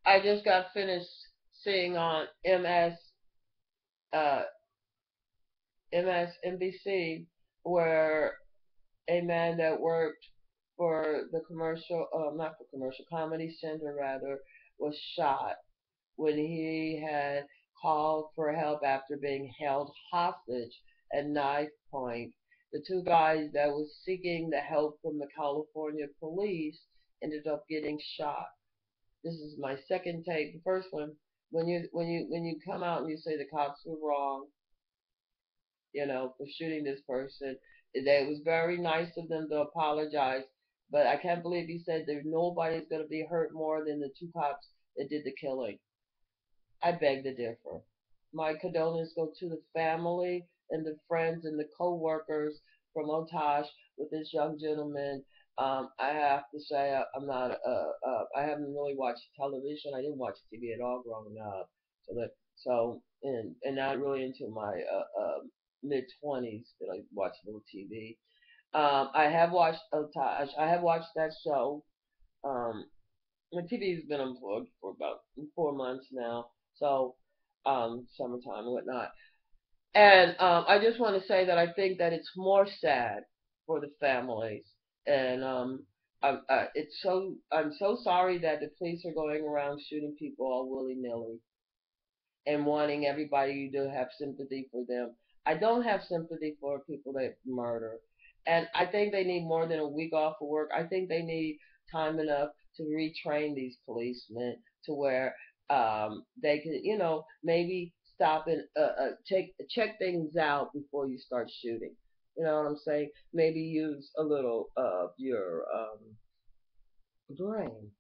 I just got finished seeing on uh, MSNBC where a man that worked for the commercial, not for commercial, Comedy Center rather, was shot when he had called for help after being held hostage at knife point. The two guys that was seeking the help from the California police ended up getting shot. This is my second take. The first one, when you come out and you say the cops were wrong, for shooting this person, it was very nice of them to apologize. But I can't believe he said that nobody's going to be hurt more than the two cops that did the killing. I beg to differ. My condolences go to the family and the friends and the co-workers from Otash with this young gentleman. I have to say I haven't really watched television. I didn't watch TV at all growing up. And not really into my mid 20s that I watched little TV. I have watched Otash. I have watched that show. Um, the TV's been unplugged for about 4 months now, so summertime and whatnot. And I just want to say that I think that it's more sad for the families, and I'm so sorry that the police are going around shooting people all willy nilly and wanting everybody to have sympathy for them. I don't have sympathy for people that murder. And I think they need more than a week off of work. I think they need time enough to retrain these policemen to where they can, maybe stop and check things out before you start shooting. You know what I'm saying? Maybe use a little of your brain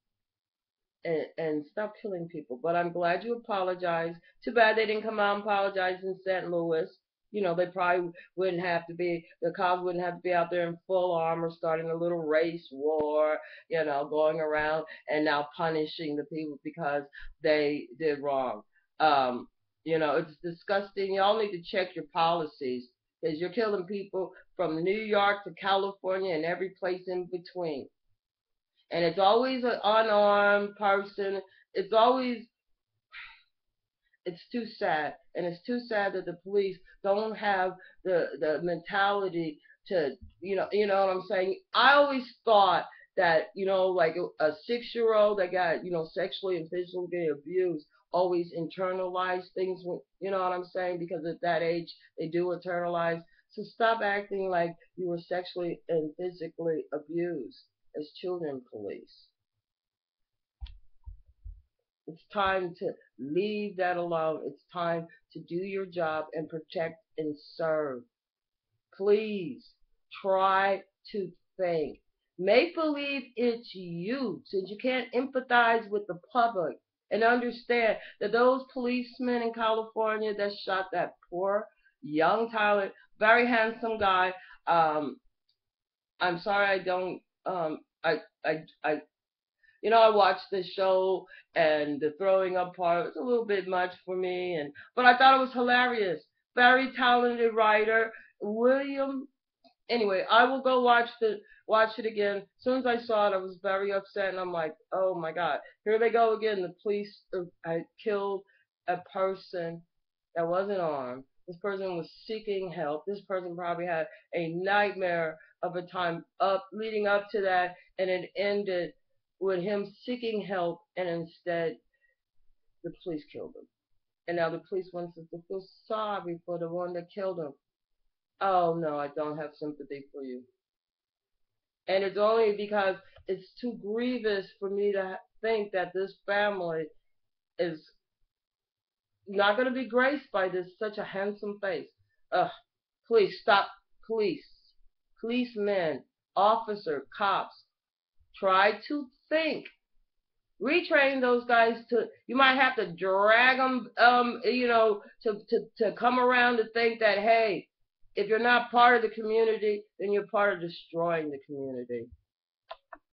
and stop killing people. But I'm glad you apologized. Too bad they didn't come out and apologize in St. Louis. They probably wouldn't have to be, the cops wouldn't have to be out there in full armor starting a little race war, going around and now punishing the people because they did wrong. It's disgusting. Y'all need to check your policies because you're killing people from New York to California and every place in between, and it's always an unarmed person. It's always, it's too sad, and it's too sad that the police don't have the mentality to, you know what I'm saying. I always thought that, like a 6-year-old that got, sexually and physically abused always internalized things, you know what I'm saying, because at that age they do internalize. So stop acting like you were sexually and physically abused as children, police. It's time to leave that alone. It's time to do your job and protect and serve. Please try to think. Make believe it's you, since you can't empathize with the public, and understand that those policemen in California that shot that poor young Tyler, very handsome guy. Um, I'm sorry I don't. I I watched this show, and the throwing up part was a little bit much for me, but I thought it was hilarious. Very talented writer, William. Anyway, I will go watch it again. As soon as I saw it, I was very upset, and I'm like, oh my God, here they go again. The police had killed a person that wasn't armed. This person was seeking help. This person probably had a nightmare of a time up leading up to that, and it ended with him seeking help, and instead the police killed him. And now the police wants us to feel sorry for the one that killed him. Oh no, I don't have sympathy for you. And it's only because it's too grievous for me to think that this family is not going to be graced by this such a handsome face. Ugh, please stop. Police, policemen, officer, cops, try to think. Retrain those guys to, you might have to drag them, to come around to think that, hey, if you're not part of the community, then you're part of destroying the community.